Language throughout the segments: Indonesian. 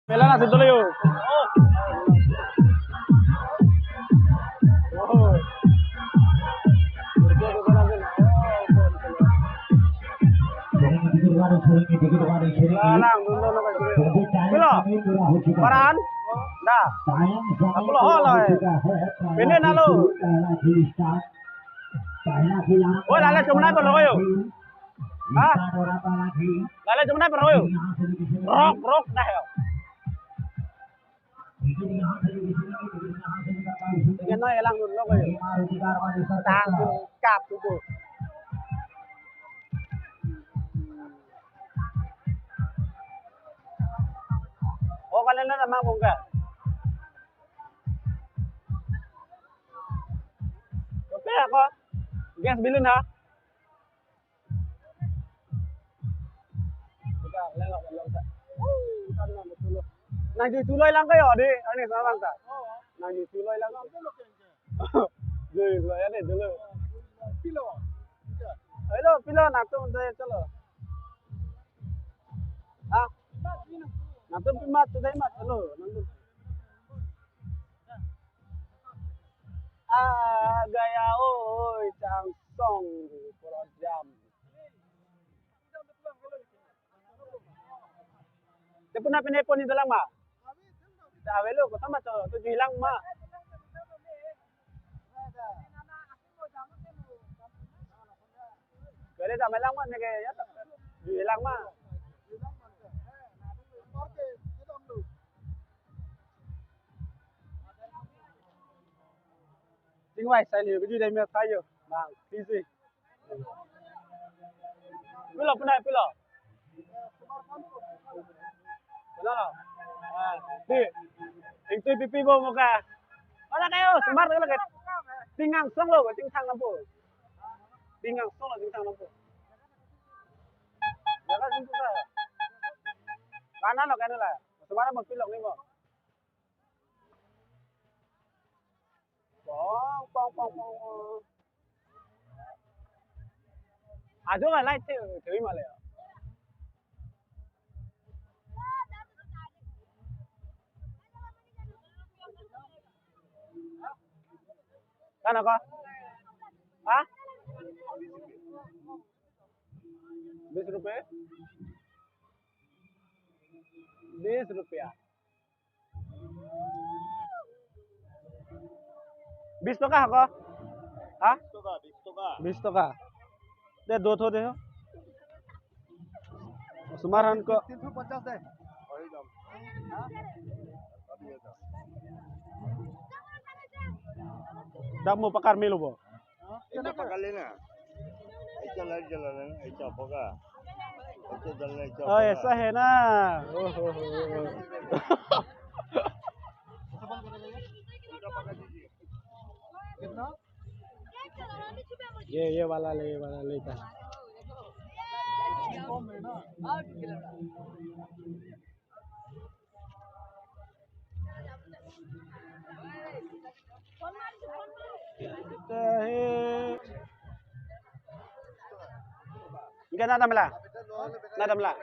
Pela na dito yun. Oh. Lang, dulu na kayo. Pila? Paraan? Dah. Aku lo holo eh. Pinin na lo. Oh, lala cuma na kayo. Ha? Lala cuma na kayo. Rok dah yo. Sige na ilang dulu kayo. Tanggung kap itu. Oh, kalian na naman kung ka. Oke ako. Gas bilin ha. Nagituloy lang kayo, di? Ano yung samang ka? Nagituloy lang. Tuloy, yan eh, tuloy. Pilo. Hello, pilo, nato, chalo. Ha? Nato, pimat, today mat, hello. Gaya, oy, chang song, puro jam. Tepo na pinipon nito lang, ma. Sabi lo, kasama to, tujuh lang, ma. Kaya dami lang, ma, nagaya, tujuh lang, ma. Chính vậy, sai liều cái gì đây mà sai rồi, bang, đi gì? Pilo, pilo. Benar. Di, itu pipi bawa muka. Mana kayo, smart lagi. Tinggang song lo, tingkang lampu. Tinggang song lo, tingkang lampu. Jaga simpul lah. Kanan lo, kanan lah. Semara mau pilok ni mo. Pong. Aduh nggak light sih, dewi malah ya. Kan apa? Hah? 20 rupiah? 20 rupiah. 20 टका को? हाँ? 20 टका। दे दो थो दे हो। सुमारन को 350 है। Dah mau pakar milu bo? Ini pakar lena. Aisyah lagi jalan, Aisyah pakar. Aisyah jalan Aisyah. Oh, ऐसा है ना. कितना? ये वाला लेता. Enggak nadam lah. Nadam lah.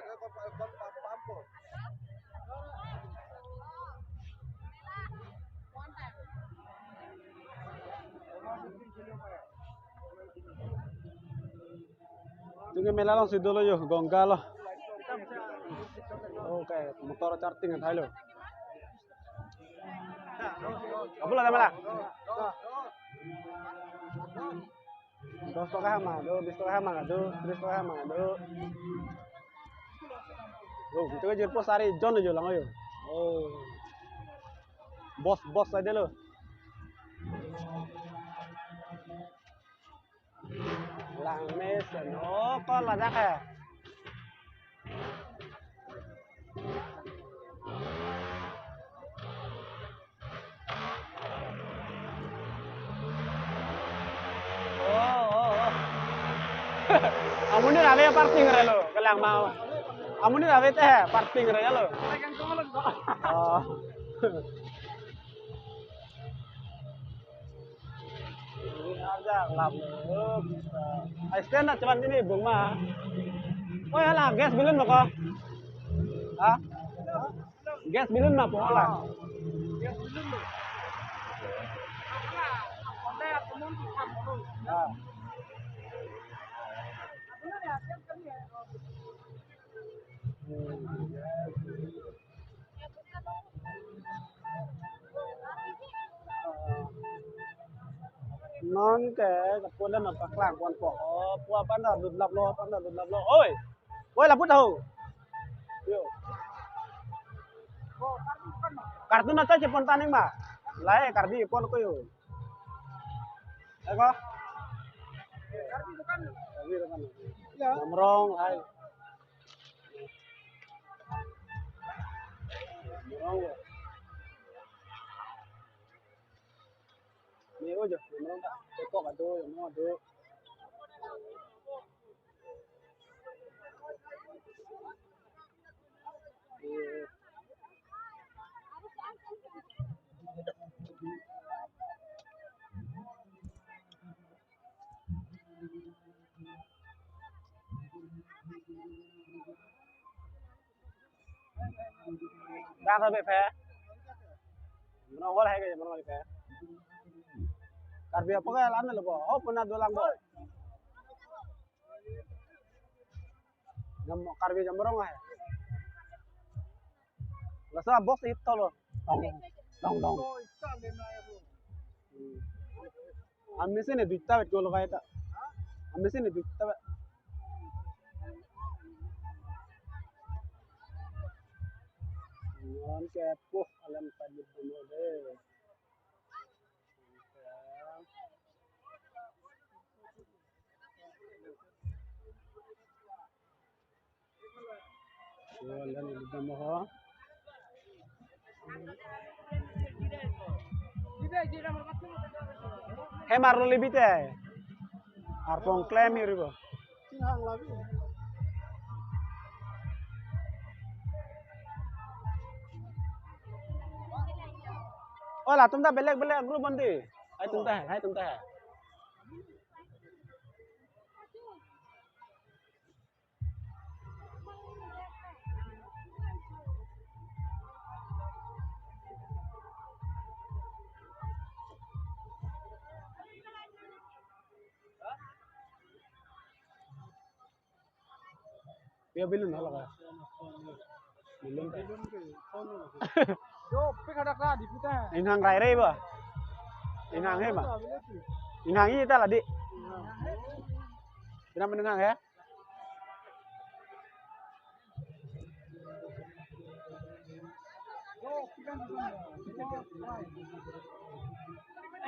Tunggu melalong si dulu yo, gongga lo. Oke, motor charting thai lo. Apa lah namanya? 10 toka hama, 20 toka hama, 30 toka hama, Oh, itu kan jerpos hari John aja lang ayo. Oh. Bos aja lo. Lang mesen. Oh, kok ladak ya? Amun ni rawe parking re lo, kelang mau. Amun ni rawe teh parking re lo. Oh. Ini aja ngelap. Stand na cuman ini bung mah. Oh ya lah, gas belum kok. Hah? Gas bilun mah pola. Ah. Non ke kapun dan apa kelang kuan po. Oh, pua pandar dud lap lo, pandar dud lap lo. Oi. Woi laput tahu. Yo. Kartu nata cepon taning mah. Lai kardi pon ko yo. Eko. Kardi kan. Ya. Nomrong lai. Nomrong. Ni aja, nomrong tak. Tekok ado, nomrong ado. Đang ở về phe. Nó có hay cái nó đi phe. Karbi apa cái lama lo oh pernah dolang bo. Jam karbi jam berapa ya? Lasa box itu lo. Dong dong. Amesin ne duita bet gol kaya ta. Amesin ne duita bet. Non kayak puh alam pajit dulu deh. Jalan di Damoh. Hemar lo lebih teh. Arpong klaim ini ribu. Oh lah, tumta belek grup nanti. Hai tumta. Dia bilun hal ka. Bilun. Yo, pekada ka di puta. Inhang rai ba? Inhang he ba? Inhang ini ta lah di. Kita mendengar ya.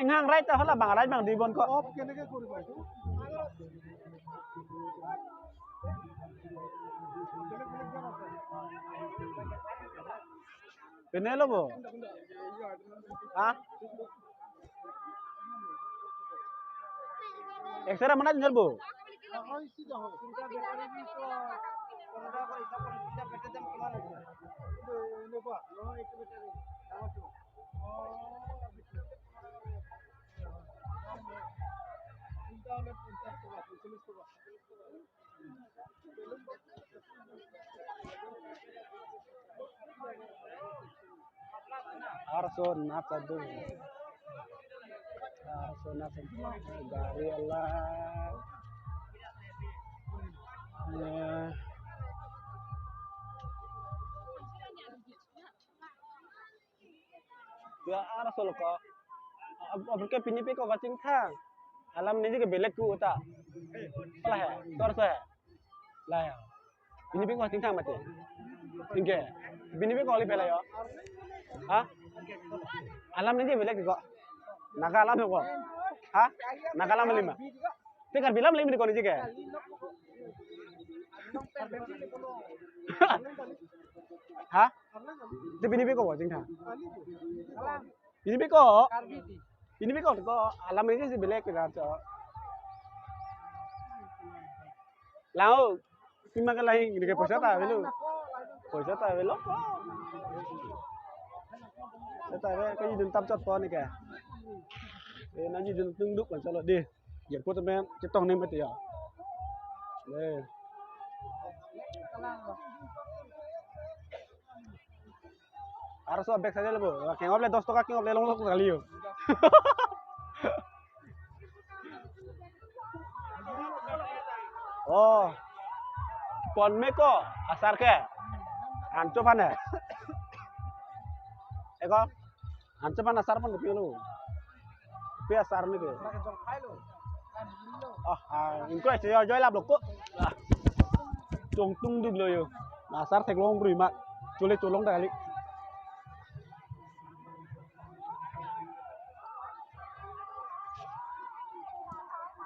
Inhang rai ta hala bang rai bang di bon ko. Op kene ke kuri ba. Penelo bo. Hah? Ekstra mana jual bo? Arson nasadu. Arson nasadu dari Allah. Ya Arson ko. Abke pinipi ko kacing thang. Alam ni juga belek ku tak. Salah ya? Torso ya? Lah ya. Pinipi ko kacing thang mati. Ingke. Pinipi ko oli pela yo. Hah? Alam ni juga belek ko. Naga alam ko. Hah? Naga alam lima. Tekar bilam lima di ko ni juga. Hah? Itu pinipi ko kacing thang. Pinipi ko. Ini kok alam ini sih belek kita cok. Lau sima kalai ini ke posata velo. Posata velo. Posata velo cái gì đừng tâm chót con này kìa. Đây nó như đừng tung đúc còn cho nó đi. Giật cô tụi em cái tông nên mới tỉ à. Đây. Harus back saja lo, Bu. Kayak ngobrol dos toka, kayak ngobrol long kali yo. Oh, pon meko asar ke, anco mana? Eko, anco mana asar pun tapi lu, tapi asar nih ke. Oh, itu aja joy lah blok Tung tung điเลยอยู่asar thek long beri mak, culik culong kali.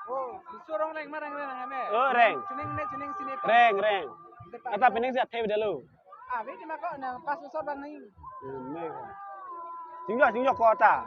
Oh, disuruh reng marang ame. Reng. Cuning sini. Reng. Kata pening siat teh dulu. Ah, ini mah kok nang pas besar bang nih. Ini. Singjo kota.